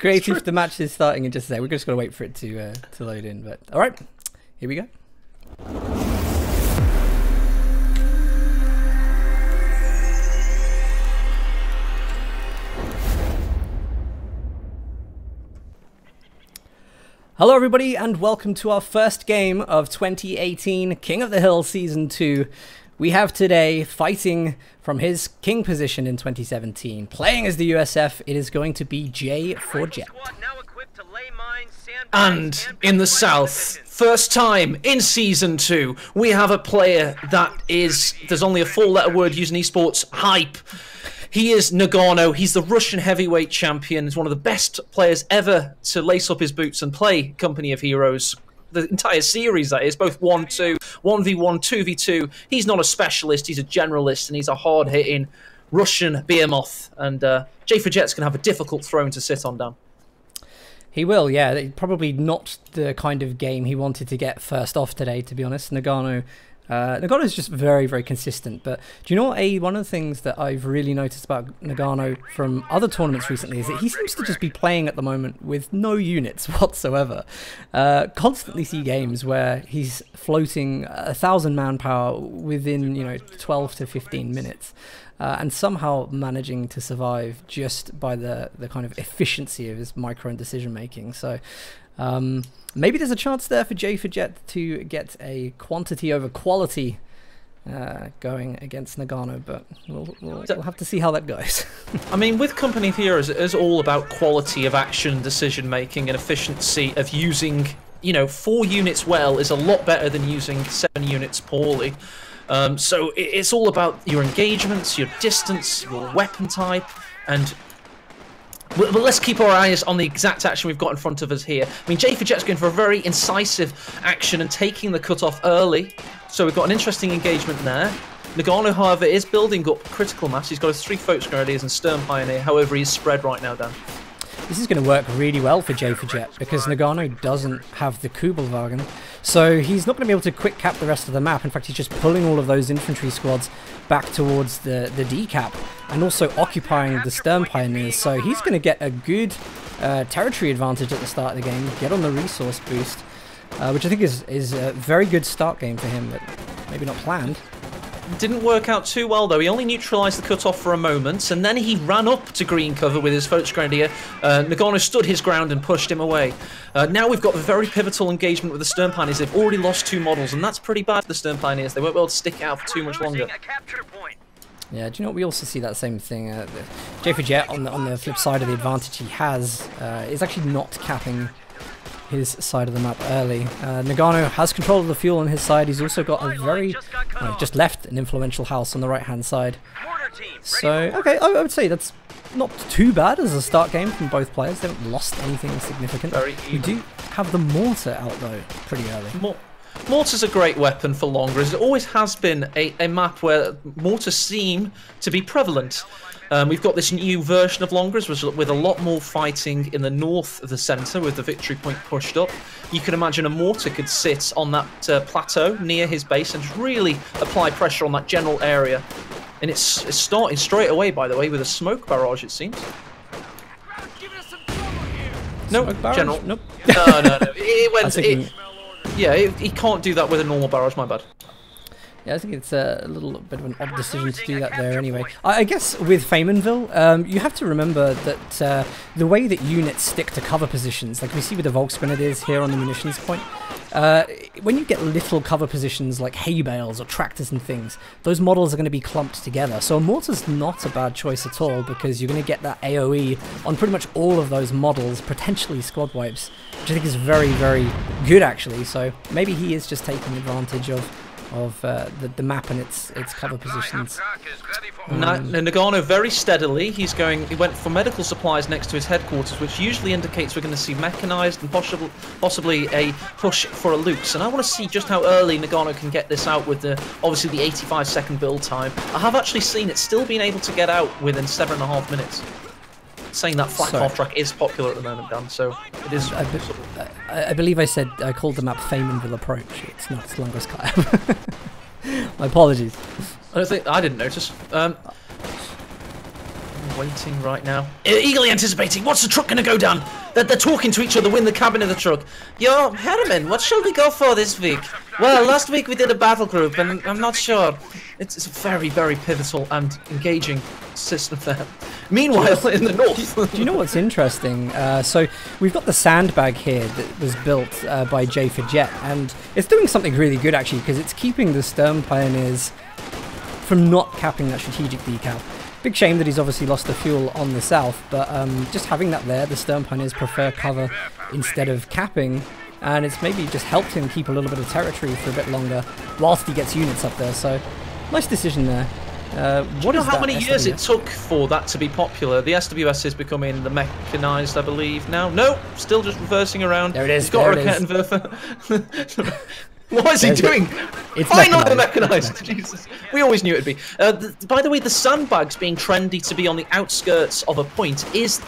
Creative, the match is starting in just a sec. We're just going to wait for it to load in. But all right, here we go. Hello everybody and welcome to our first game of 2018 King of the Hill Season 2. We have today, fighting from his king position in 2017, playing as the USF, it is going to be J for Jett. And in the south, first time in Season 2, we have a player that is, there's only a 4-letter word using esports, hype. He is Noggano. He's the Russian heavyweight champion. He's one of the best players ever to lace up his boots and play Company of Heroes. The entire series, that is, both 1-2, 1v1, 2v2. He's not a specialist, he's a generalist, and he's a hard-hitting Russian behemoth. And J for Jett's going to have a difficult throne to sit on, Dan. He will, yeah. Probably not the kind of game he wanted to get first off today, to be honest. Noggano is just very, very consistent. But do you know what? One of the things that I've really noticed about Noggano from other tournaments recently is that he seems to just be playing at the moment with no units whatsoever. Constantly see games where he's floating 1,000 manpower within 12 to 15 minutes. And somehow managing to survive just by the kind of efficiency of his micro and decision making. So maybe there's a chance there for J for Jett to get a quantity over quality going against Noggano, but we'll have to see how that goes. I mean, with Company of Heroes, it is all about quality of action, decision making, and efficiency of using, 4 units well is a lot better than using 7 units poorly. So it's all about your engagements, your distance, your weapon type, and but let's keep our eyes on the exact action we've got in front of us here. I mean, J for Jett's going for a very incisive action and taking the cut-off early, so we've got an interesting engagement there. Noggano, however, is building up critical mass. He's got his 3 Folk Grenadiers and Stern Pioneer, however, he's spread right now, Dan. This is going to work really well for J for Jett because Noggano doesn't have the Kubelwagen, so he's not going to be able to quick cap the rest of the map. In fact, he's just pulling all of those infantry squads back towards the D cap and also occupying the Stern Pioneers. So he's going to get a good territory advantage at the start of the game, get on the resource boost, which I think is a very good start game for him, but maybe not planned. Didn't work out too well, though. He only neutralised the cut-off for a moment, and then he ran up to green cover with his Folk Grenadier. Noggano stood his ground and pushed him away. Now we've got a very pivotal engagement with the Stern Pioneers. They've already lost 2 models, and that's pretty bad for the Stern Pioneers. They won't be able to stick it out for too much longer. Yeah, do you know what? We also see that same thing. J for Jett, on the flip side of the advantage he has, is actually not capping his side of the map early. Noggano has control of the fuel on his side. He's also got a very, just left an influential house on the right hand side. So, okay, I would say that's not too bad as a start game from both players. They haven't lost anything significant. We do have the mortar out though, pretty early. Mortar's a great weapon for Longers. It always has been a map where mortars seem to be prevalent. We've got this new version of Longers with a lot more fighting in the north of the centre with the victory point pushed up. You can imagine a mortar could sit on that plateau near his base and just really apply pressure on that general area. And it's starting straight away, by the way, with a smoke barrage, it seems. No, general. Nope. No. It went. Yeah, he can't do that with a normal barrage, my bad. Yeah, I think it's a little bit of an odd decision to do that there anyway. I guess with Faymanville, you have to remember that the way that units stick to cover positions, like we see with the Volksgrenadiers here on the munitions point, when you get little cover positions like hay bales or tractors and things, those models are going to be clumped together. So a mortar's not a bad choice at all because you're going to get that AoE on pretty much all of those models, potentially squad wipes, which I think is very, very good actually. So maybe he is just taking advantage of the map and its cover positions. Noggano very steadily. He went for medical supplies next to his headquarters, which usually indicates we're going to see mechanized and possibly a push for a Luke's. And I want to see just how early Noggano can get this out with obviously the 85-second build time. I have actually seen it still being able to get out within 7.5 minutes. Saying that flat half track is popular at the moment, Dan, so it is. I believe I called the map Faymanville Approach. It's not Slungus Kayak. My apologies. I didn't notice. waiting right now, eagerly anticipating. What's the truck going to go down? They're talking to each other in the cabin of the truck. Yo, Herman, what shall we go for this week? Well, last week we did a battle group, and I'm not sure. It's a very, very pivotal and engaging system there. Meanwhile, in the north... Do you know what's interesting? So we've got the sandbag here that was built by Jett, and it's doing something really good, actually, because it's keeping the Stern Pioneers from not capping that strategic decal. Big shame that he's obviously lost the fuel on the south, but just having that there, the Stern Pioneers prefer cover instead of capping, and it's maybe just helped him keep a little bit of territory for a bit longer whilst he gets units up there, so nice decision there. Do you know how many years it took for that to be popular? The SWS is becoming the mechanised, I believe, now. No, still just reversing around. There it is. He's got a Rakettenwerfer. What is he doing? It's finally mechanized. Jesus, we always knew it'd be. By the way, the sandbags being trendy to be on the outskirts of a point is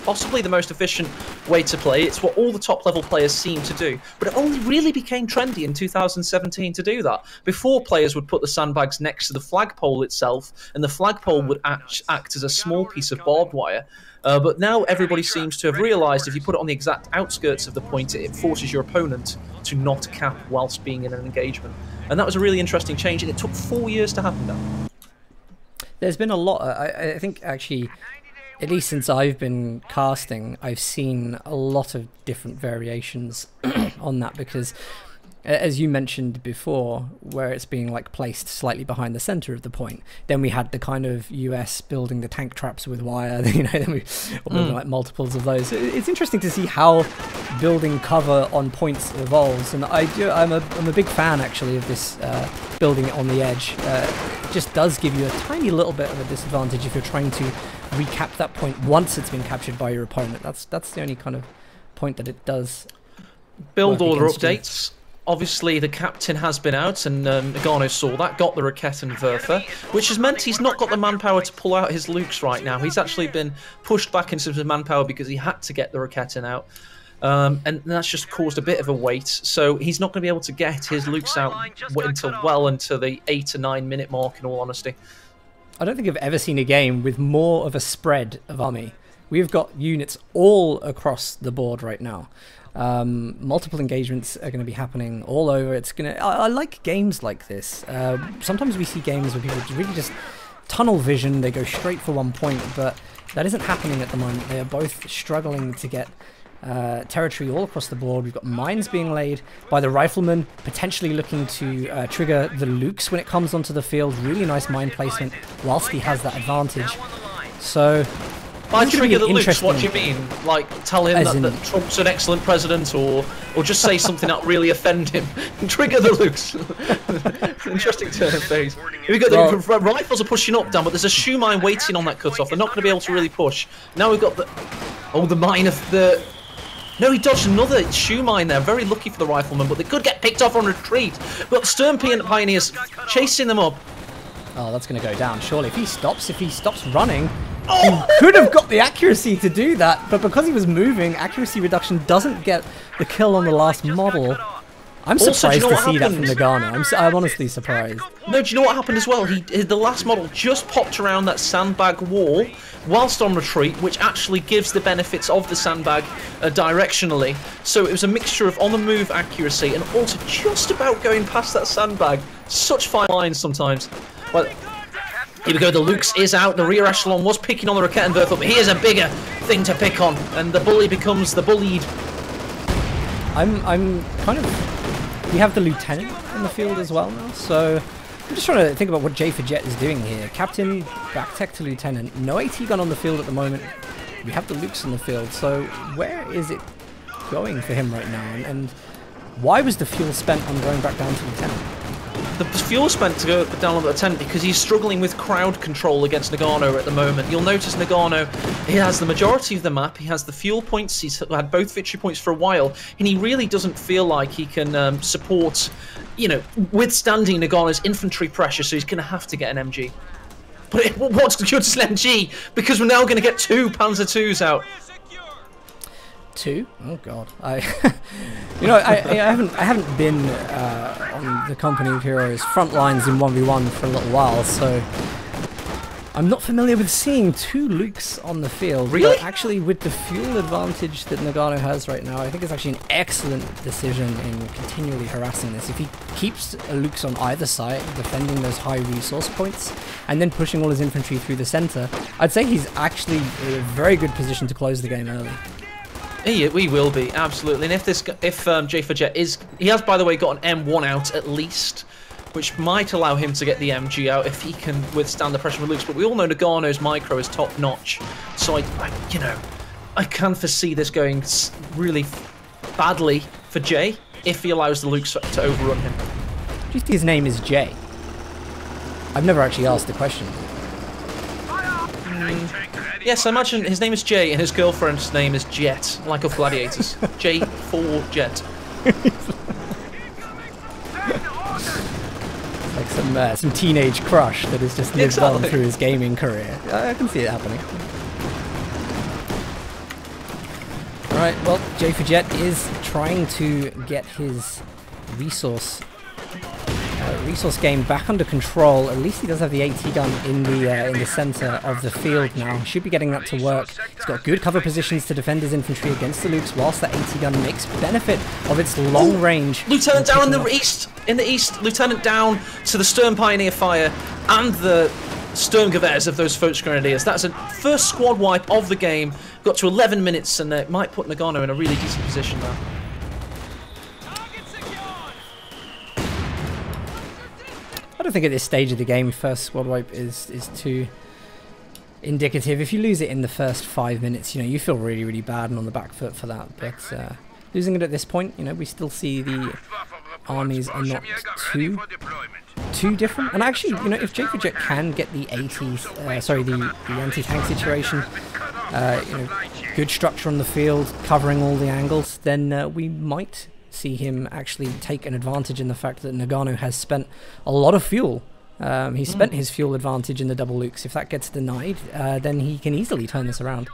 possibly the most efficient way to play. It's what all the top level players seem to do, but it only really became trendy in 2017 to do that. Before, players would put the sandbags next to the flagpole itself, and the flagpole would act as a small piece of barbed wire. But now everybody seems to have realised if you put it on the exact outskirts of the point, it forces your opponent to not cap whilst being in an engagement. And that was a really interesting change, and it took 4 years to happen now. There's been a lot, I think actually, at least since I've been casting, I've seen a lot of different variations on that, because as you mentioned before, where it's being like placed slightly behind the center of the point, then we had the kind of US building the tank traps with wire, you know, then we building like multiples of those. It's interesting to see how building cover on points evolves, and I'm a big fan actually of this building it on the edge. It just does give you a tiny little bit of a disadvantage if you're trying to recap that point once it's been captured by your opponent. That's the only kind of point that it does. Build order updates. Obviously, the captain has been out, and Noggano saw that, got the Rakettenwerfer, which has meant he's not got the manpower to pull out his Lukes right now. He's actually been pushed back into his manpower because he had to get the Raketten out, and that's just caused a bit of a wait. So he's not going to be able to get his Lukes out until well into the 8 to 9 minute mark, in all honesty. I don't think I've ever seen a game with more of a spread of army. We've got units all across the board right now. Multiple engagements are going to be happening all over. It's gonna. I like games like this. Sometimes we see games where people really just tunnel vision. They go straight for one point, but that isn't happening at the moment. They are both struggling to get territory all across the board. We've got mines being laid by the riflemen, potentially looking to trigger the Lukes when it comes onto the field. Really nice mine placement whilst he has that advantage. So. By trigger the Lukes, what do you mean? Like, tell him that Trump's an excellent president, or just say something that really offend him? Trigger the Lukes. Interesting turn of phase. We've got the rifles are pushing up, down, but there's a shoe mine waiting on that cutoff. They're not going to be able to really push. Now we've got the mine of the... No, he dodged another shoe mine there. Very lucky for the riflemen, but they could get picked off on retreat. We've got the Stern Pioneers chasing them up. Oh, that's going to go down, surely. If he stops running... He could have got the accuracy to do that, but because he was moving, accuracy reduction doesn't get the kill on the last model. I'm surprised to see that from Noggano. I'm honestly surprised. No, do you know what happened as well? The last model just popped around that sandbag wall whilst on retreat, which actually gives the benefits of the sandbag directionally. So it was a mixture of on-the-move accuracy and also just about going past that sandbag. Such fine lines sometimes. Well, here we go, the Lukes is out, the rear echelon was picking on the Rakettenwerfer, but here's a bigger thing to pick on, and the bully becomes the bullied. I'm kind of... We have the lieutenant in the field as well now, so... I'm just trying to think about what Jett is doing here. Captain, back tech to lieutenant, no AT gun on the field at the moment. We have the Lukes in the field, so where is it going for him right now? And why was the fuel spent on going back down to lieutenant? The fuel spent to go down on the tent because he's struggling with crowd control against Noggano at the moment. You'll notice Noggano, he has the majority of the map, he has the fuel points, he's had both victory points for a while, and he really doesn't feel like he can support, you know, withstanding Noggano's infantry pressure, so he's going to have to get an MG. But what's good as an MG? Because we're now going to get 2 Panzer IIs out. 2? Oh god, you know, I haven't been on the Company of Heroes front lines in 1v1 for a little while, so I'm not familiar with seeing 2 Lukes on the field. Really? But actually, with the fuel advantage that Noggano has right now, I think it's actually an excellent decision in continually harassing this. If he keeps Lukes on either side, defending those high resource points, and then pushing all his infantry through the center, I'd say he's actually in a very good position to close the game early. We will be, absolutely. And if J4Jett is... He has, by the way, got an M1 out at least, which might allow him to get the MG out if he can withstand the pressure with Lukes. But we all know Noggano's micro is top-notch. So, I can foresee this going really badly for Jay if he allows the Lukes to overrun him. Do you think his name is Jay? I've never actually asked the question. Yes, I imagine his name is Jay and his girlfriend's name is Jett, like of Gladiators. J4Jett. Like some teenage crush that has just lived on through his gaming career. I can see it happening. Alright, well, J4Jett is trying to get his resource game back under control. At least he does have the AT gun in the center of the field now. He should be getting that to work. He's got good cover positions to defend his infantry against the Lukes, whilst that AT gun makes benefit of its long range. Lieutenant down in the east. In the east, Lieutenant down to the Stern Pioneer fire and the Sturmgewehrs of those Volksgrenadiers. That's a first squad wipe of the game. Got to 11 minutes, and it might put Noggano in a really decent position now. I don't think at this stage of the game first squad wipe is too indicative. If you lose it in the first 5 minutes, you feel really, really bad and on the back foot for that. But losing it at this point, we still see the armies are not too different. And actually, if J4Jett can get the the anti-tank situation, good structure on the field, covering all the angles, then we might see him actually take an advantage in the fact that Noggano has spent a lot of fuel. He spent his fuel advantage in the double Lukes. If that gets denied, then he can easily turn this around.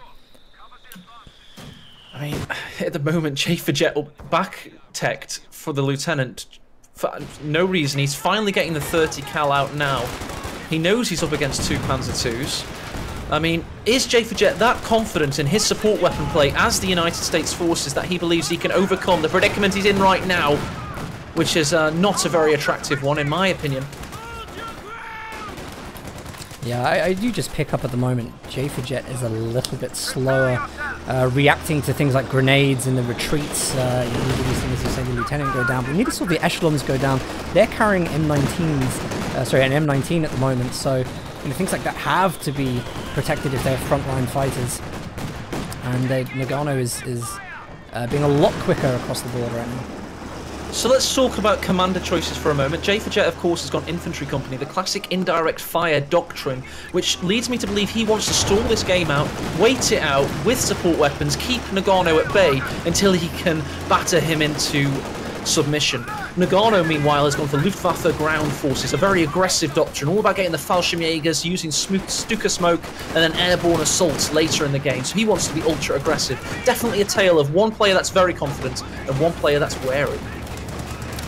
I mean, at the moment, J4Jett back-teched for the Lieutenant for no reason. He's finally getting the 30 cal out now. He knows he's up against 2 Panzer IIs. I mean, is J4Jett that confident in his support weapon play as the United States forces that he believes he can overcome the predicament he's in right now, which is not a very attractive one, in my opinion. Yeah, I do just pick up at the moment. J4Jett is a little bit slower, reacting to things like grenades and the retreats. You need to do things as you say, the Lieutenant go down, but we need to saw the echelons go down. They're carrying M19s, an M19 at the moment, so things like that have to be protected if they're frontline fighters. And Noggano is being a lot quicker across the board right now. So let's talk about commander choices for a moment. J4Jett, of course, has gone infantry company, the classic indirect fire doctrine, which leads me to believe he wants to stall this game out, wait it out with support weapons, keep Noggano at bay until he can batter him into submission. Noggano, meanwhile, has gone for Luftwaffe ground forces, a very aggressive doctrine, all about getting the Fallschirmjägers, using Stuka smoke, and then airborne assaults later in the game. So he wants to be ultra aggressive. Definitely a tale of one player that's very confident and one player that's wary.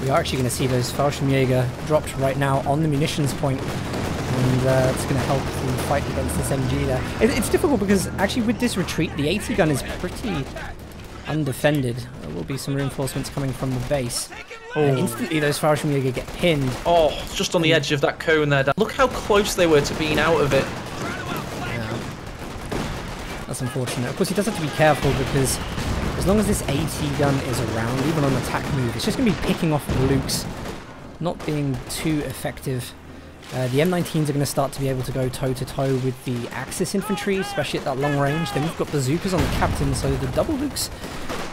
We are actually going to see those Fallschirmjäger dropped right now on the munitions point, and it's going to help the fight against this MG there. It's difficult because actually with this retreat, the AT gun is pretty undefended. There will be some reinforcements coming from the base. Instantly those Fallschirmjäger get pinned. Oh, just on the edge of that cone there. Look how close they were to being out of it. Yeah. That's unfortunate. Of course, he does have to be careful because as long as this AT gun is around, even on attack move, it's just going to be picking off the Lukes, not being too effective. The M19s are going to start to be able to go toe-to-toe with the Axis infantry, especially at that long range. Then we've got bazookas on the captain, so the double Lukes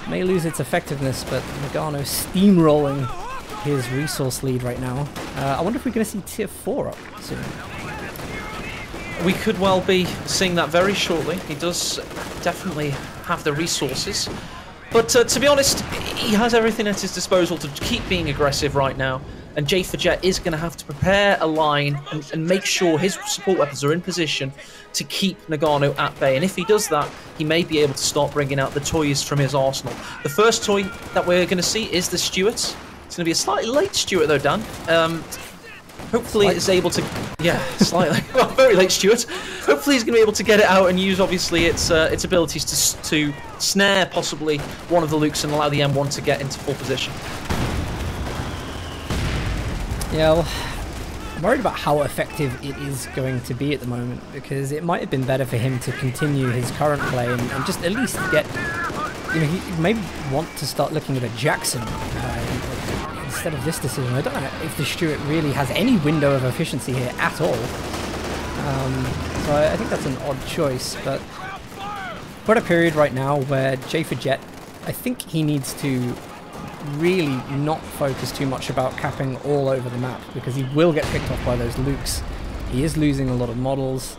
may lose its effectiveness, but Noggano steamrolling his resource lead right now. I wonder if we're going to see tier 4 up soon. We could well be seeing that very shortly. He does definitely have the resources. But to be honest, he has everything at his disposal to keep being aggressive right now. And J4Jett is going to have to prepare a line and make sure his support weapons are in position to keep Noggano at bay. And if he does that, he may be able to start bringing out the toys from his arsenal. The first toy that we're going to see is the Stuart. It's going to be a slightly late Stuart though, Dan. Hopefully it's able to, yeah, slightly. Well, very late, Stuart. Hopefully he's going to be able to get it out and use, obviously, its abilities to snare possibly one of the Lukes and allow the M1 to get into full position. Yeah, well, I'm worried about how effective it is going to be at the moment, because it might have been better for him to continue his current play and just at least get, you know, he maybe want to start looking at a Jackson instead of this decision. I don't know if the Stuart really has any window of efficiency here at all. So I think that's an odd choice, but we're at a period right now where Jett, I think he needs to really not focus too much about capping all over the map, because he will get picked off by those Lukes. He is losing a lot of models.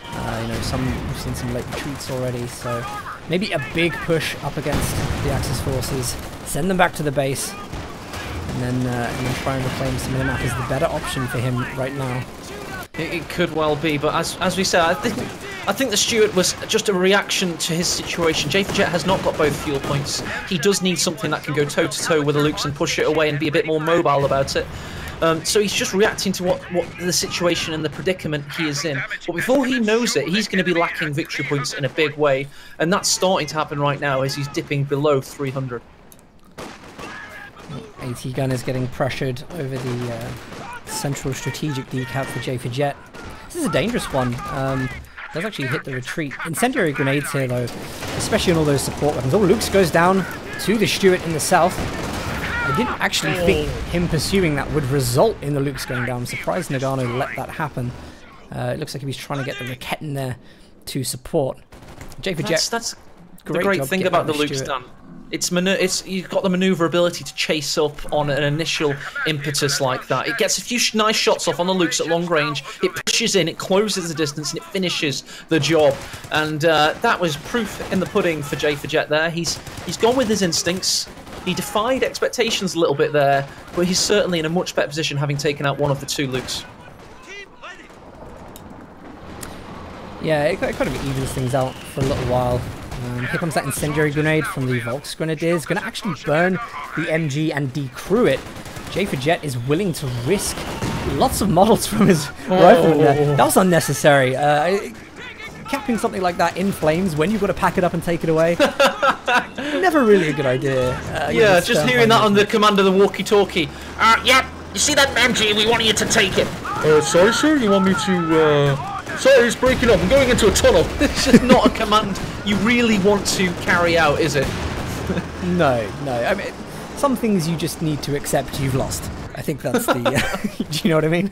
You know, we've seen some late retreats already, so maybe a big push up against the Axis forces, send them back to the base, and then try and reclaim some of the map is the better option for him right now. It could well be, but as we said, I think the Stuart was just a reaction to his situation. Jett has not got both fuel points. He does need something that can go toe-to-toe with the Lukes and push it away and be a bit more mobile about it. So he's just reacting to what the situation and the predicament he is in. But before he knows it, he's going to be lacking victory points in a big way. And that's starting to happen right now as he's dipping below 300. AT gun is getting pressured over the central strategic decal for Jett. This is a dangerous one. Does actually hit the retreat. Incendiary grenades here though, especially on all those support weapons. Oh, Lukes goes down to the Stuart in the south. I didn't actually think him pursuing that would result in the Lukes going down. I'm surprised Noggano let that happen. It looks like he was trying to get the Raket in there to support. Jett. That's the great thing about the Lukes, Dan. You've got the maneuverability to chase up on an initial impetus like that. It gets a few nice shots off on the Lukes at long range. It pushes in, it closes the distance, and it finishes the job. And that was proof in the pudding for Jett there. He's gone with his instincts. He defied expectations a little bit there, but he's certainly in a much better position having taken out one of the two Lukes. Yeah, it kind of evens things out for a little while. Here comes that incendiary grenade from the Volks Grenadiers. Going to actually burn the MG and decrew it. Jett is willing to risk lots of models from his rifle there. That was unnecessary. Capping something like that in flames when you've got to pack it up and take it away. Never really a good idea. Yeah, just hearing that on the command of the walkie-talkie. Yeah, you see that MG? We want you to take it. Sorry, sir. You want me to? Sorry, it's breaking up. I'm going into a tunnel. It's just not a command you really want to carry out, is it? No. I mean, some things you just need to accept you've lost. I think that's the... do you know what I mean?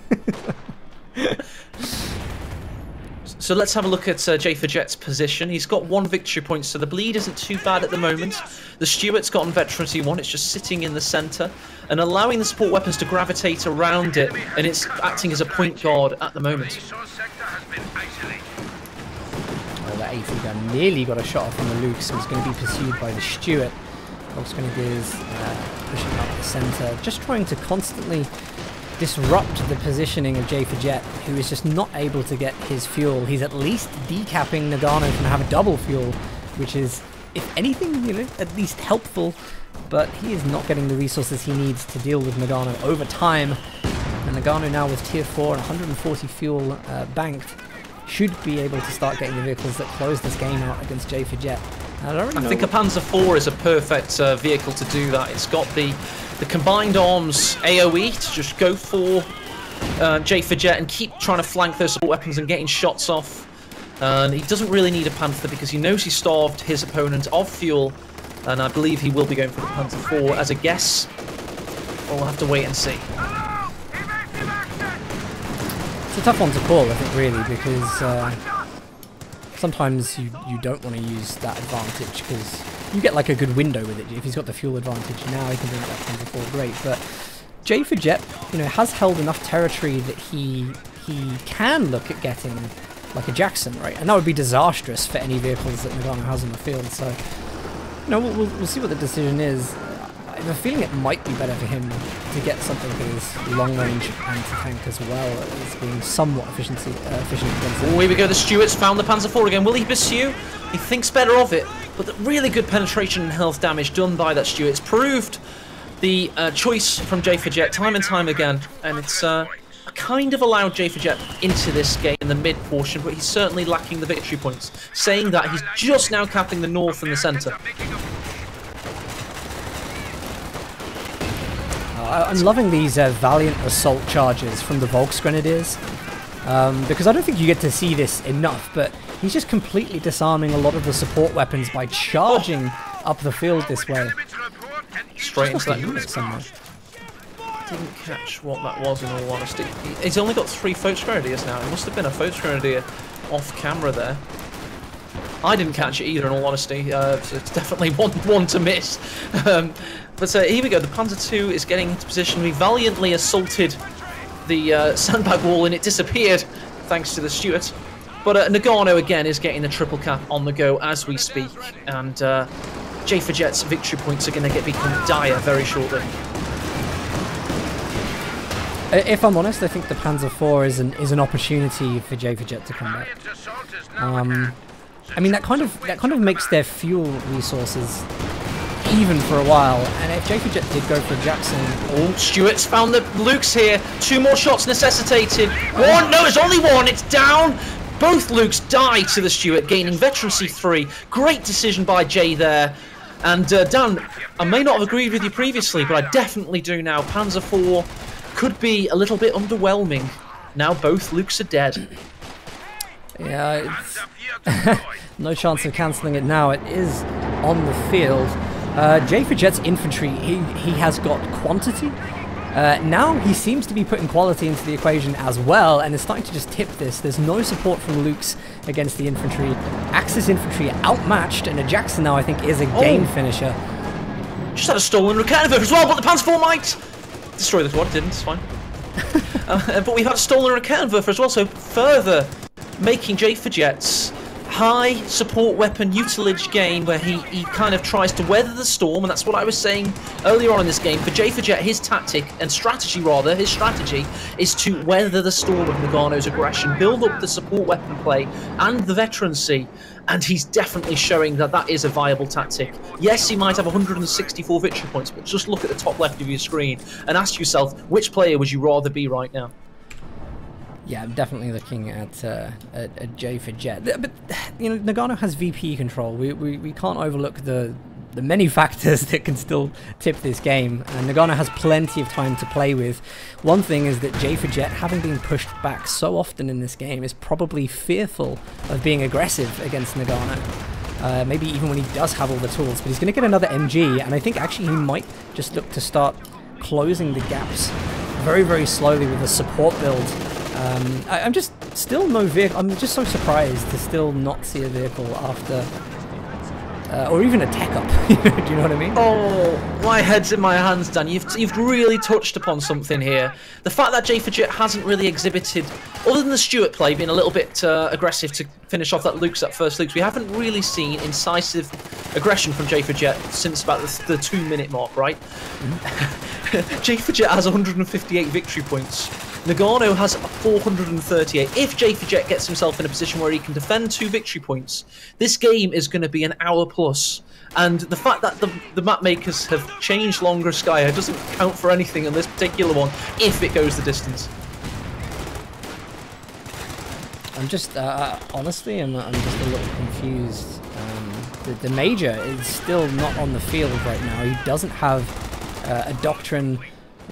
So let's have a look at Jett's position. He's got 1 victory point, so the bleed isn't too bad at the moment. The Stuart's gotten veterancy 1. It's just sitting in the centre and allowing the support weapons to gravitate around it, and it's acting as a point guard at the moment. Oh, that AT gun nearly got a shot off on the Luke, so he's going to be pursued by the Stuart. Volks Grenadiers pushing up the centre, just trying to constantly disrupt the positioning of Jett, who is just not able to get his fuel. He's at least decapping Noggano from having double fuel, which is, if anything, you know, at least helpful, but he is not getting the resources he needs to deal with Noggano over time. And Noggano now with tier 4 and 140 fuel banked should be able to start getting the vehicles that close this game out against Jett. I think a Panzer IV is a perfect vehicle to do that. It's got the combined arms AoE to just go for Jett and keep trying to flank those support weapons and getting shots off. And he doesn't really need a Panther because he knows he starved his opponent of fuel, and I believe he will be going for the Panzer IV as a guess. We'll have to wait and see. It's a tough one to call, I think, really, because sometimes you don't want to use that advantage because you get like a good window with it. If he's got the fuel advantage now, he can bring that Panzer IV, great. But Jett, you know, has held enough territory that he can look at getting like a Jackson, right? And that would be disastrous for any vehicles that Noggano has on the field. So, you know, we'll see what the decision is. I have a feeling it might be better for him to get something that is long-range anti-tank as well, as being somewhat efficient against it. Oh, here we go, the Stuart's found the Panzer IV again. Will he pursue? He thinks better of it, but the really good penetration and health damage done by that Stuart. It's proved the choice from Jett time and time again, and it's kind of allowed Jett into this game in the mid portion, but he's certainly lacking the victory points, saying that he's just now capping the north and the centre. I'm loving these Valiant assault charges from the Volksgrenadiers, because I don't think you get to see this enough, but he's just completely disarming a lot of the support weapons by charging up the field this way. Straight into that unit somewhere. Didn't catch what that was, in all honesty. He's only got 3 Volksgrenadiers now. It must have been a Volksgrenadier off camera there. I didn't catch it either, in all honesty, so it's definitely one to miss. But here we go, the Panzer II is getting into position. We valiantly assaulted the sandbag wall and it disappeared, thanks to the Stuart. But Noggano, again, is getting the triple cap on the go as we speak. And Jett's victory points are going to become dire very shortly. If I'm honest, I think the Panzer IV is an opportunity for Jett to come back. I mean, that kind of makes their fuel resources even for a while. And if Jett did go for Jackson, oh, Stuart's found the Lukes here. 2 more shots necessitated. One, no, it's only one. It's down. Both Lukes die to the Stuart, gaining veterancy 3. Great decision by Jay there. And Dan, I may not have agreed with you previously, but I definitely do now. Panzer IV could be a little bit underwhelming. Now both Lukes are dead. Yeah, it's no chance of cancelling it now. It is on the field. Jett's infantry, he has got quantity. Now he seems to be putting quality into the equation as well, and is starting to just tip this. There's no support from Lukes against the infantry. Axis infantry outmatched, and a Jackson now I think is a game finisher. Just had a stolen Raketova as well, but the Panzer IV might destroy the quad. It didn't, it's fine. But we've had a stolen Raketova as well, so further making Jett's high support weapon utilage game where he kind of tries to weather the storm, and that's what I was saying earlier on in this game. For Jett, his tactic and strategy rather, his strategy is to weather the storm of Noggano's aggression, build up the support weapon play and the veterancy, and he's definitely showing that that is a viable tactic. Yes, he might have 164 victory points, but just look at the top left of your screen and ask yourself, which player would you rather be right now? Yeah, I'm definitely looking at Jett. But, you know, Noggano has VP control. We can't overlook the many factors that can still tip this game. And Noggano has plenty of time to play with. One thing is that Jett, having been pushed back so often in this game, is probably fearful of being aggressive against Noggano. Maybe even when he does have all the tools. But he's going to get another MG, and I think actually he might just look to start closing the gaps very, very slowly with a support build. I'm just still no vehicle. I'm just so surprised to still not see a vehicle after, or even a tech up. Do you know what I mean? Oh, my head's in my hands, Dan. You've really touched upon something here. The fact that Jett hasn't really exhibited, other than the Stuart play being a little bit aggressive to finish off that first Lukes, we haven't really seen incisive aggression from Jett since about the 2-minute mark, right? Jett has 158 victory points. Noggano has 438. If Jett gets himself in a position where he can defend 2 victory points, this game is going to be an hour plus. And the fact that the map makers have changed Longer Skya doesn't count for anything in this particular one, if it goes the distance. I'm just, honestly, I'm just a little confused. The Major is still not on the field right now. He doesn't have a doctrine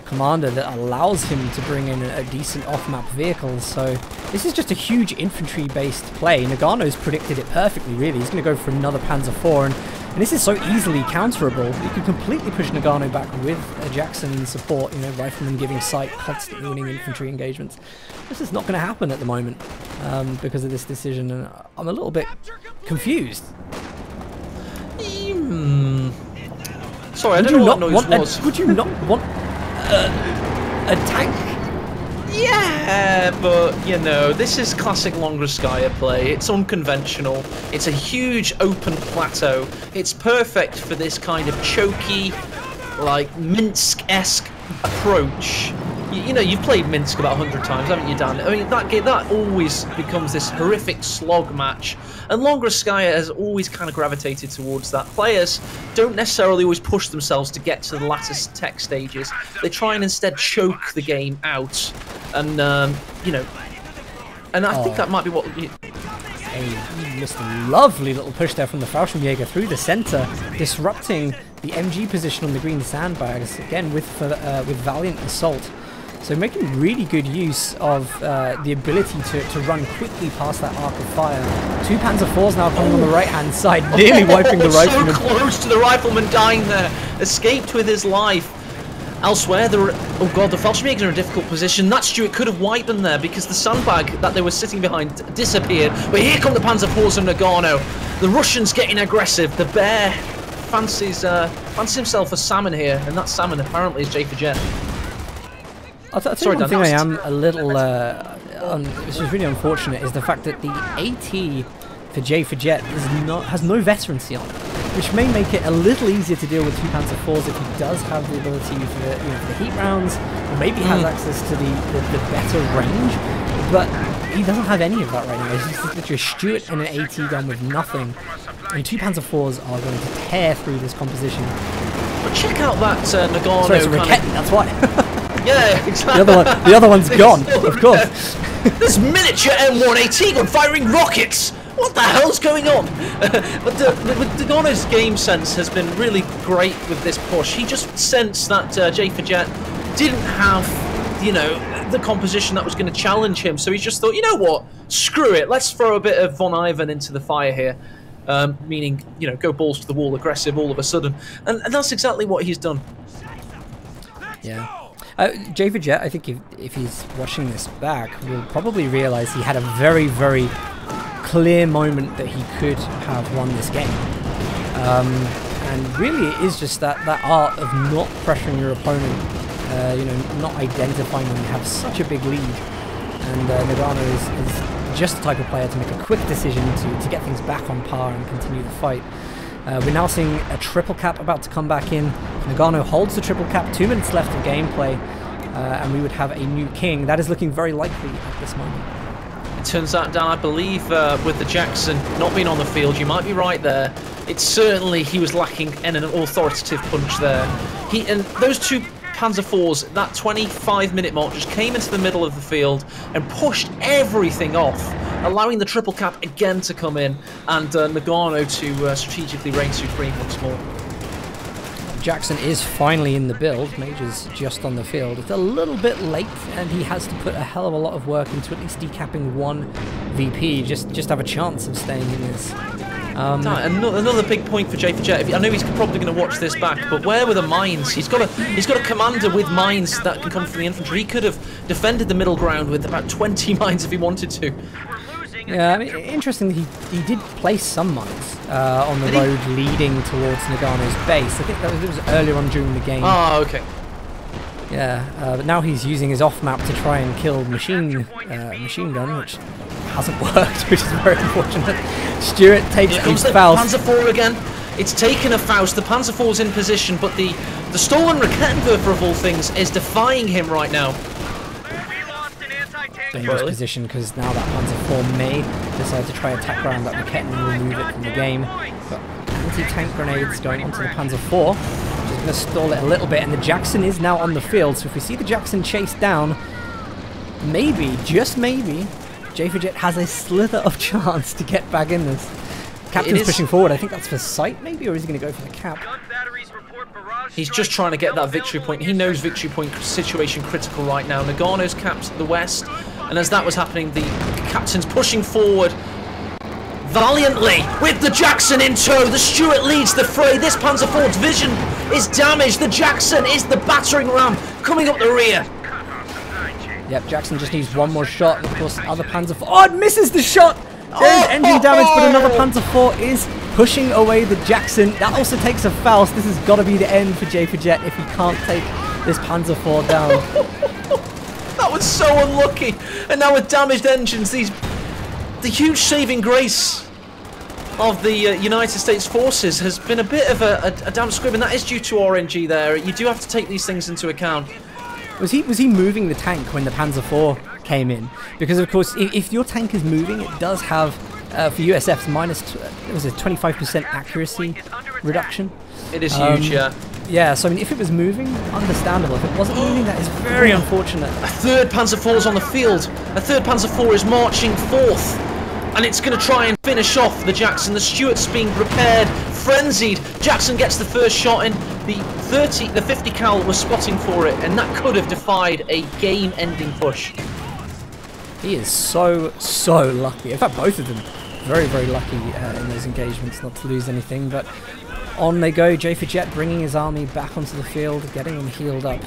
commander that allows him to bring in a decent off-map vehicle, so this is just a huge infantry-based play. Noggano's predicted it perfectly, really. He's going to go for another Panzer IV, and this is so easily counterable. You can completely push Noggano back with a Jackson support, you know, rifleman giving sight, constantly winning infantry engagements. This is not going to happen at the moment because of this decision, and I'm a little bit confused. Sorry, I don't know what noise was. Would you not want a tank? Yeah, but, you know, this is classic Longer Skya play. It's unconventional. It's a huge open plateau. It's perfect for this kind of choky, like, Minsk-esque approach. You know, you've played Minsk about 100 times, haven't you, Dan? I mean, that always becomes this horrific slog match. And Longer Skya has always kind of gravitated towards that. Players don't necessarily always push themselves to get to the latter tech stages. They try and instead choke the game out. and you know, and I think that might be what. He missed a lovely little push there from the Fallschirmjäger through the center, disrupting the MG position on the green sandbags, again with Valiant Assault. So making really good use of the ability to run quickly past that arc of fire. 2 Panzer IVs now coming on the right-hand side, nearly wiping the rifleman. So close to the rifleman dying there, escaped with his life. Elsewhere, oh god, the Fallschirmjägers are in a difficult position. That Stuart could have wiped them there because the sandbag that they were sitting behind disappeared. But here come the Panzer IVs and Noggano. The Russians getting aggressive. The bear fancies himself a salmon here, and that salmon apparently is Jett. I'll tell you one thing I am a little, which is really unfortunate, is the fact that the AT for Jett has no veterancy on it, which may make it a little easier to deal with 2 Panzer IVs if he does have the ability for the heat rounds, or maybe has access to the better range, but he doesn't have any of that right now. He's just literally a Stuart and an AT gun with nothing, and 2 Panzer IVs are going to tear through this composition. But check out that Noggano. Sorry, it's a Raketen, that's why. Yeah, exactly. The other one's gone, of course. This miniature M1 AT gun firing rockets! What the hell's going on? But Noggano's game sense has been really great with this push. He just sensed that Jett didn't have, you know, the composition that was going to challenge him. So he just thought, you know what? Screw it. Let's throw a bit of Von Ivan into the fire here. Meaning, you know, go balls to the wall, aggressive all of a sudden. And that's exactly what he's done. Yeah. Jett, I think if he's watching this back, will probably realise he had a very, very clear moment that he could have won this game. And really it is just that art of not pressuring your opponent, you know, not identifying when you have such a big lead. And Noggano is just the type of player to make a quick decision to get things back on par and continue the fight. We're now seeing a triple cap about to come back in. Noggano holds the triple cap, 2 minutes left of gameplay, and we would have a new king. That is looking very likely at this moment. It turns out, Dan, I believe with the Jackson not being on the field, you might be right there. It's certainly he was lacking in an authoritative punch there. And those 2 Panzer IVs, that 25-minute mark, just came into the middle of the field and pushed everything off, allowing the triple cap again to come in and Noggano to strategically reign supreme once more. Jackson is finally in the build. Major's just on the field. It's a little bit late, and he has to put a hell of a lot of work into at least decapping 1 VP just have a chance of staying in this. Another big point for Jett. I know he's probably going to watch this back, but where were the mines? He's got a commander with mines that can come from the infantry. He could have defended the middle ground with about 20 mines if he wanted to. Yeah, I mean, interestingly, he did place some mines on the road leading towards Noggano's base. I think that was earlier on during the game. Oh, okay. Yeah, but now he's using his off-map to try and kill machine gun, which hasn't worked, which is very unfortunate. Stuart takes a Faust. Panzer IV again. It's taken a Faust. The Panzer IV's in position, but the stolen Rakettenwerfer of all things is defying him right now. Dangerous position, because now that Panzer IV may decide to try attack around that Raketen and remove it from the game. But anti-tank grenades going onto the Panzer IV, which is going to stall it a little bit, and the Jackson is now on the field. So if we see the Jackson chased down, maybe, just maybe, Jett has a slither of chance to get back in this. Captain's pushing forward. I think that's for sight, maybe, or is he going to go for the cap? He's just trying to get that victory point. He knows victory point situation critical right now. Noggano's capped the west, and as that was happening, the captain's pushing forward valiantly with the Jackson in tow. The Stuart leads the fray. This Panzer IV's vision is damaged. The Jackson is the battering ram coming up the rear. Yep, Jackson just needs 1 more shot, and of course the other Panzer IV. Oh, it misses the shot! There's engine damage, but another Panzer IV is pushing away the Jackson. That also takes a Faust. This has got to be the end for Jett if he can't take this Panzer IV down. That was so unlucky. And now with damaged engines, the huge saving grace of the United States forces has been a bit of a damn squib, and that is due to RNG there. You do have to take these things into account. Was he moving the tank when the Panzer IV came in? Because of course, if your tank is moving, it does have for USF's minus 25% accuracy reduction. It is huge, yeah. Yeah, so I mean, if it was moving, understandable. If it wasn't moving, that is very unfortunate. A third Panzer IV is on the field. A third Panzer IV is marching forth. And it's going to try and finish off the Jackson. The Stuart's being prepared, frenzied. Jackson gets the first shot in. The 50 cal was spotting for it, and that could have defied a game-ending push. He is so lucky. In fact, both of them very, very lucky in those engagements not to lose anything. But on they go. Jett bringing his army back onto the field, getting them healed up.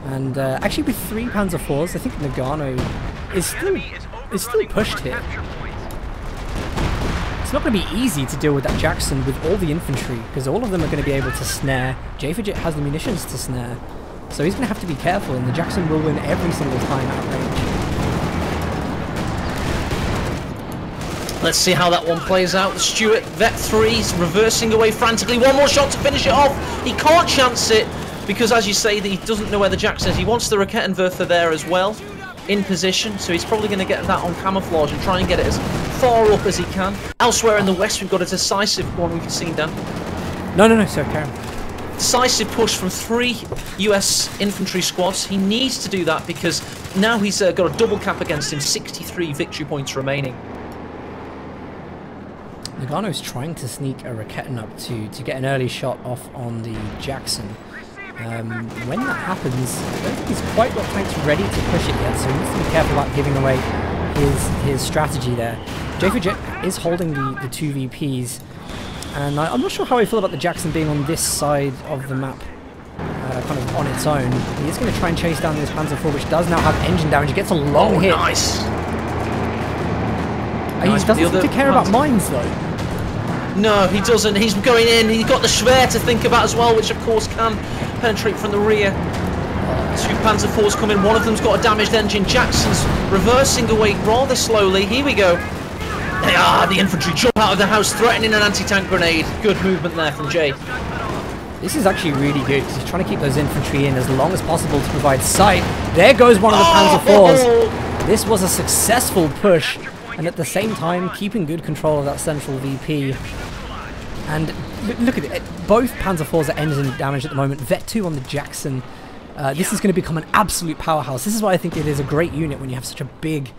And actually with 3 Panzer IVs, I think Noggano is still pushed here. It's not going to be easy to deal with that Jackson with all the infantry, because all of them are going to be able to snare. Jett has the munitions to snare, so he's going to have to be careful, and the Jackson will win every single time out range. Let's see how that one plays out. The Stuart, Vet 3's reversing away frantically. One more shot to finish it off. He can't chance it, because as you say, he doesn't know where the Jackson is. He wants the Raketenwerfer there as well, in position, so he's probably going to get that on camouflage and try and get it as far up as he can. Elsewhere in the west, we've got a decisive one we've seen, Dan. No, sorry, Karen. Decisive push from 3 US infantry squads. He needs to do that because now he's got a double cap against him, 63 victory points remaining. Noggano's trying to sneak a Raketen up to get an early shot off on the Jackson. When that happens, I don't think he's quite got tanks ready to push it yet, so he needs to be careful about giving away his strategy there. Jett is holding the 2 VPs, and I'm not sure how I feel about the Jackson being on this side of the map, kind of on its own. He is going to try and chase down this Panzer IV, which does now have engine damage. He gets a long hit. Nice! He doesn't seem to care about mines, though. No, he doesn't. He's going in. He's got the Schwer to think about as well, which of course can penetrate from the rear. 2 Panzer IVs come in. One of them's got a damaged engine. Jackson's reversing away rather slowly. Here we go. They are. The infantry jump out of the house, threatening an anti-tank grenade. Good movement there from Jett. This is actually really good because he's trying to keep those infantry in as long as possible to provide sight. There goes one of the Panzer IVs. This was a successful push, and at the same time keeping good control of that central VP. And look at it, both Panzer IVs are engine damage at the moment. Vet 2 on the Jackson. This is going to become an absolute powerhouse. This is why I think it is a great unit when you have such a big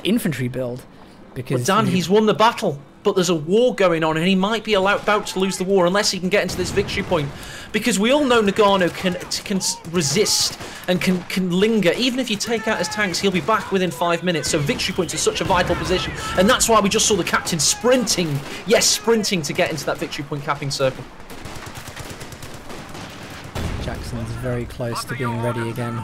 infantry build. Because Dan, he's won the battle, but there's a war going on, and he might be about to lose the war unless he can get into this victory point. Because we all know Noggano can resist and can linger. Even if you take out his tanks, he'll be back within 5 minutes. So victory points is such a vital position, and that's why we just saw the captain sprinting. Yes, sprinting to get into that victory point capping circle. Jackson's very close to being ready again.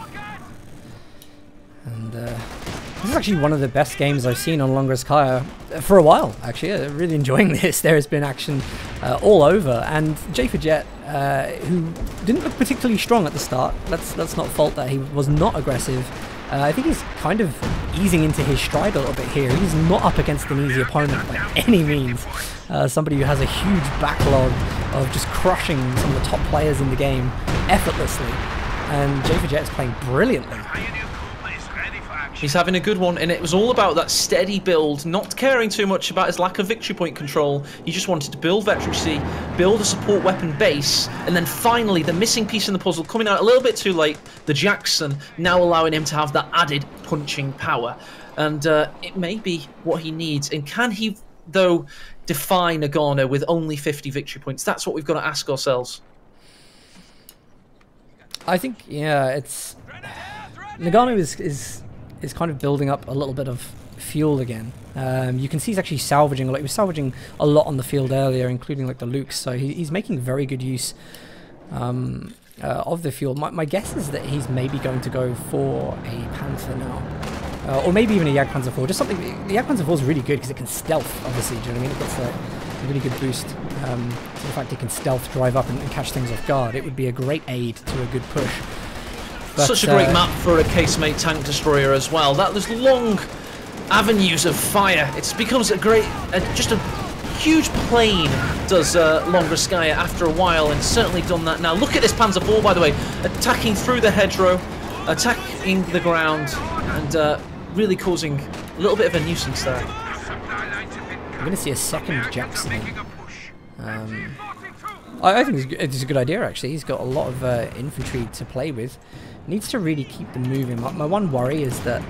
And this is actually one of the best games I've seen on Longoskaya for a while, actually. I'm really enjoying this. There has been action all over, and Jett, who didn't look particularly strong at the start, let's not fault that. He was not aggressive. I think he's kind of easing into his stride a little bit here. He's not up against an easy opponent by any means. Somebody who has a huge backlog of just crushing some of the top players in the game effortlessly. And Jett's playing brilliantly. He's having a good one, and it was all about that steady build, not caring too much about his lack of victory point control. He just wanted to build veterancy, build a support weapon base, and then finally, the missing piece in the puzzle, coming out a little bit too late, the Jackson, now allowing him to have that added punching power. And it may be what he needs. And can he, though, defy Noggano with only 50 victory points? That's what we've got to ask ourselves. I think, yeah, it's... Noggano is kind of building up a little bit of fuel again. You can see he's actually salvaging a lot. He was salvaging a lot on the field earlier, including like the Lukes, so he's making very good use of the fuel. My guess is that he's maybe going to go for a Panther now. Or maybe even a Jagdpanzer IV. Just something. The Jagdpanzer IV is really good because it can stealth, obviously, do you know what I mean? It gets a really good boost to the fact it can stealth, drive up and catch things off guard. It would be a great aid to a good push. But, such a great map for a casemate tank destroyer as well. There's long avenues of fire. It becomes a great, just a huge plain, does Longoskaya after a while, and certainly done that now. Look at this Panzer IV, by the way, attacking through the hedgerow, attacking the ground, and really causing a little bit of a nuisance there. I'm going to see a second Jackson. I think it's a good idea, actually. He's got a lot of infantry to play with. Needs to really keep them moving. My one worry is that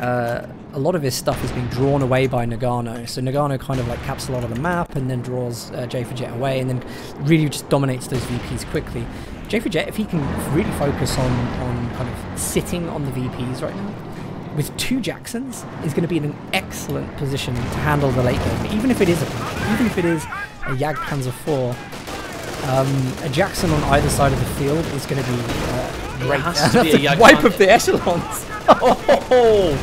a lot of his stuff is being drawn away by Noggano. So Noggano kind of like caps a lot of the map and then draws J4Jet away and then really just dominates those VPs quickly. J4Jet, if he can really focus on kind of sitting on the VPs right now, with 2 Jacksons, is going to be in an excellent position to handle the late game. Even if it is a Jag Panzer IV, a Jackson on either side of the field is going to be great. Has to be a Jag wipe up the echelons. Oh!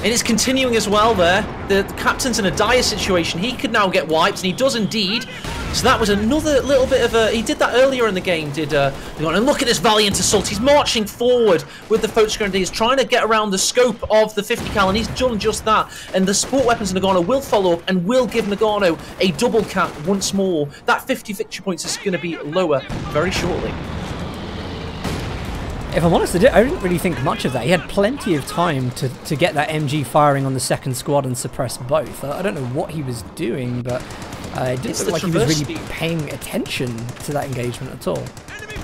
And it's continuing as well there. The captain's in a dire situation. He could now get wiped, and he does indeed. So that was another little bit of a... He did that earlier in the game, did... and look at this valiant assault. He's marching forward with the Foch Grenadiers, trying to get around the scope of the 50 cal, and he's done just that. And the support weapons of Noggano will follow up and will give Noggano a double cap once more. That 50 victory points is going to be lower very shortly. If I'm honest, I didn't really think much of that. He had plenty of time to get that MG firing on the second squad and suppress both. I don't know what he was doing, but it didn't look like he was really paying attention to that engagement at all.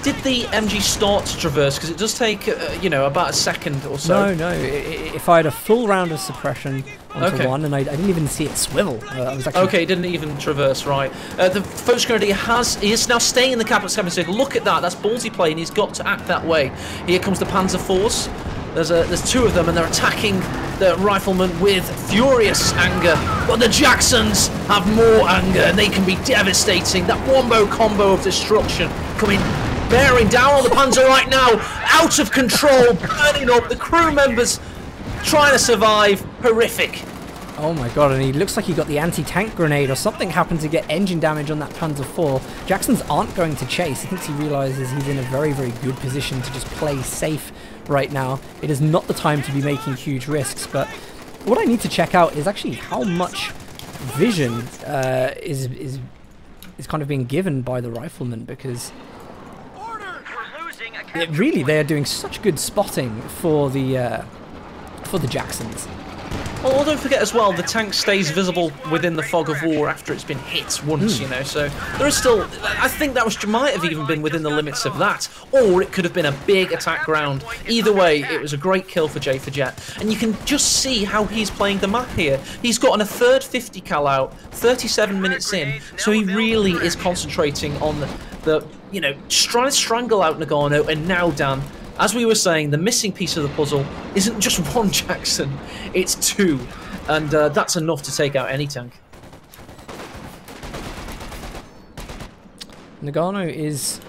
Did the MG start to traverse? Because it does take, about a second or so. No. It fired a full round of suppression onto one, and I didn't even see it swivel. I was actually... Okay, it didn't even traverse, right. The Foch Grenadier he is now staying in the capital semicircle. Look at that, that's ballsy play, and he's got to act that way. Here comes the Panzer Force. There's 2 of them, and they're attacking the riflemen with furious anger. But the Jacksons have more anger, and they can be devastating. That wombo combo of destruction coming, bearing down on the Panzer right now, out of control, burning up. The crew members trying to survive. Horrific. Oh my god, and he looks like he got the anti-tank grenade or something happened to get engine damage on that Panzer IV. Jacksons aren't going to chase. I think he realizes he's in a very, very good position to just play safe right now. It is not the time to be making huge risks, but what I need to check out is actually how much vision is kind of being given by the riflemen, because really they are doing such good spotting for the Jacksons. Well, don't forget as well, the tank stays visible within the fog of war after it's been hit once, so there is still... I think that might have even been within the limits of that, or it could have been a big attack ground. Either way, it was a great kill for J4Jet, and you can just see how he's playing the map here. He's gotten a third 50 cal out, 37 minutes in, so he really is concentrating on the trying to strangle out Noggano, and now, Dan, as we were saying, the missing piece of the puzzle isn't just 1 Jackson, it's 2. And that's enough to take out any tank. Noggano is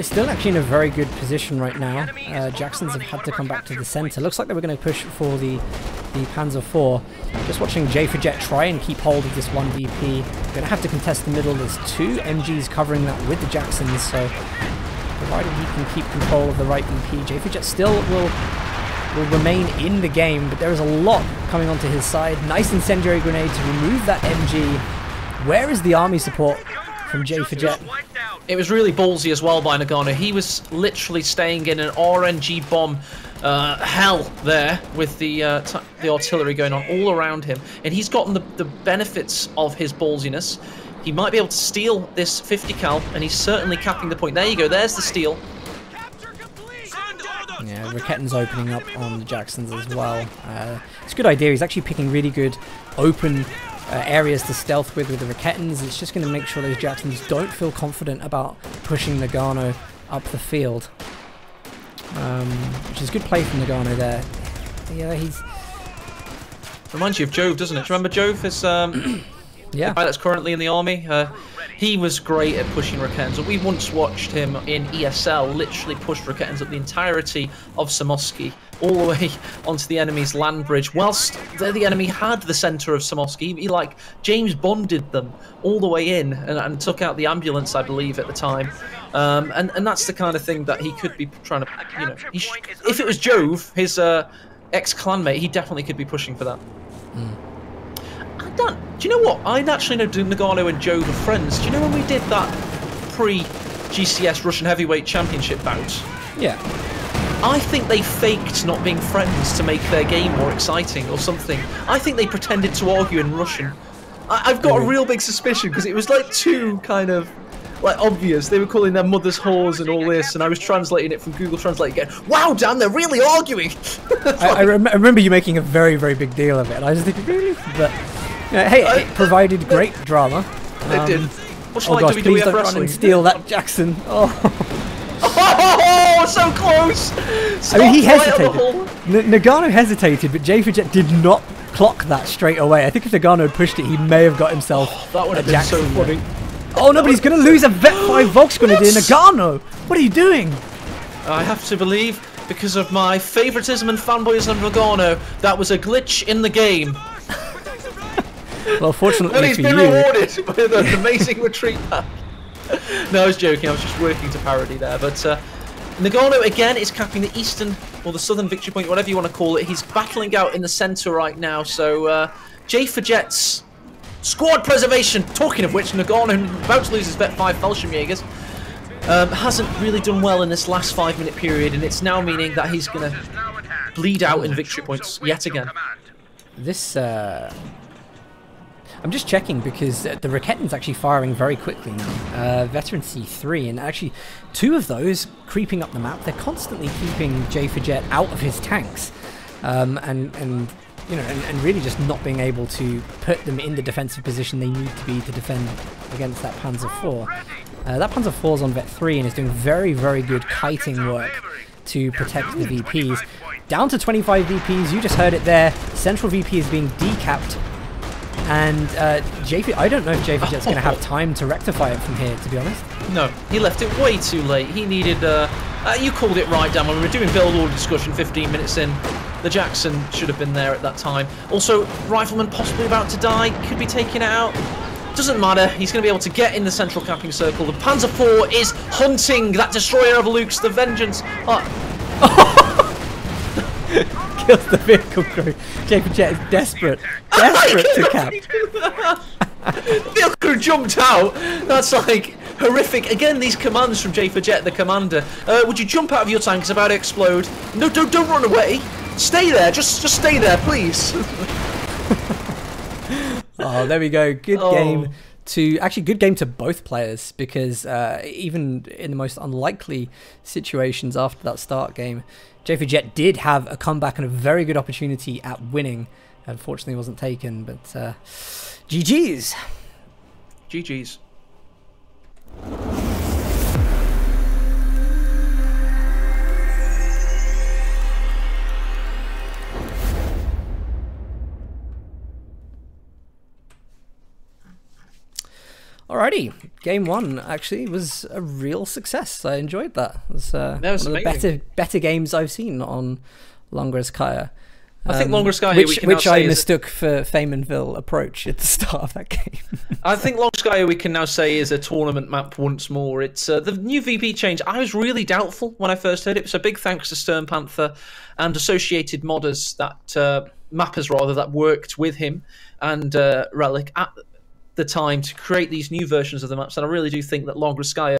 still actually in a very good position right now. Jacksons have had to come back to the center. Looks like they were going to push for the Panzer IV. Just watching J4Jet try and keep hold of this 1 VP. Going to have to contest the middle. There's 2 MGs covering that with the Jacksons, so provided he can keep control of the right VP, J4Jet still will remain in the game, but there is a lot coming onto his side. Nice incendiary grenade to remove that MG. Where is the army support from J4Jet? It was really ballsy as well by Noggano. He was literally staying in an RNG bomb hell there with the artillery going on all around him, and he's gotten the benefits of his ballsiness. He might be able to steal this 50 cal, and he's certainly capping the point. There you go, there's the steal. Yeah, Raketten's opening up on the Jacksons as well. It's a good idea. He's actually picking really good open areas to stealth with the Rakettens. It's just going to make sure those Jacksons don't feel confident about pushing Noggano up the field. Which is good play from Noggano there. Yeah, he's... Reminds you of Jove, doesn't it? Do you remember Jove? Is yeah, the guy that's currently in the army. He was great at pushing Rakettens. We once watched him in ESL literally push Rakettens up the entirety of Samoski, all the way onto the enemy's land bridge, whilst the enemy had the centre of Samoski. He like James Bonded them all the way in and took out the ambulance, I believe, at the time. And that's the kind of thing that he could be trying to, if it was Jove, his ex-clanmate, he definitely could be pushing for that. Dan, do you know what? I actually know Noggano and Jove are friends. Do you know when we did that pre-GCS Russian Heavyweight Championship bout? Yeah. I think they faked not being friends to make their game more exciting or something. I think they pretended to argue in Russian I've got a real big suspicion because it was like too kind of like obvious. They were calling their mothers whores and all this, and I was translating it from Google Translate again. Wow, Dan, they're really arguing. I remember you making a very, very big deal of it. And I was thinking, really? But hey, it provided great drama. It did. Much Oh like gosh, WWF please don't run wrestling. and steal that, Jackson. Oh. Oh, so close! I mean, he Stop right on the hesitated. hole. Nagano hesitated, but J4Jet did not clock that straight away. I think if Nagano had pushed it, he may have got himself That would have been Jackson so funny. Oh no, but he's going to lose a Vet 5 Volksgrenadier. Nagano! What are you doing? I have to believe, because of my favoritism and fanboyism of Noggano, that was a glitch in the game. Well, fortunately And he's for been you... rewarded with an amazing retreat back. No, I was joking. I was just working to parody there. But Noggano, again, is capping the eastern or the southern victory point, whatever you want to call it. He's battling out in the centre right now. So J4Jet's squad preservation. Talking of which, Noggano, about to lose his Vet 5 Fallschirmjägers, hasn't really done well in this last 5-minute period. And it's now meaning that he's going to bleed out in victory points yet again. This... I'm just checking because the Raketten's actually firing very quickly now. Veteran C3, and actually 2 of those creeping up the map. They're constantly keeping J4Jet out of his tanks, and you know, and really just not being able to put them in the defensive position they need to be to defend against that Panzer IV. That Panzer IV is on Vet 3 and is doing very, very good kiting work to protect the VPs. Down to 25 VPs. You just heard it there. Central VP is being decapped. And I don't know if J4Jet's going to have time to rectify it from here, to be honest. No, he left it way too late. He needed, you called it right, Dan, when we were doing build order discussion 15 minutes in. The Jackson should have been there at that time. Also, Rifleman possibly about to die, could be taken out. Doesn't matter, he's going to be able to get in the central camping circle. The Panzer IV is hunting that destroyer of Luke's, the Vengeance. Kills the vehicle crew. J4Jet is desperate to cap. The vehicle crew jumped out. That's like horrific. Again, these commands from J4Jet, the commander. Would you jump out of your tank? It's about to explode. No, don't run away. Stay there. Just stay there, please. Oh, there we go. Good game good game to both players, because even in the most unlikely situations after that start game, J4Jet did have a comeback and a very good opportunity at winning. Unfortunately, it wasn't taken, but GG's. GG's. Alrighty, game 1 actually was a real success. I enjoyed that. It was, one of the better games I've seen on Longorizkaya. I think Longorizkaya, which I mistook for Faymanville approach at the start of that game. I think Longorizkaya we can now say is a tournament map once more. It's the new VP change. I was really doubtful when I first heard it. So big thanks to Stern Panther and associated modders, that mappers rather, that worked with him and Relic at the time to create these new versions of the maps. And I really do think that Longorizkaya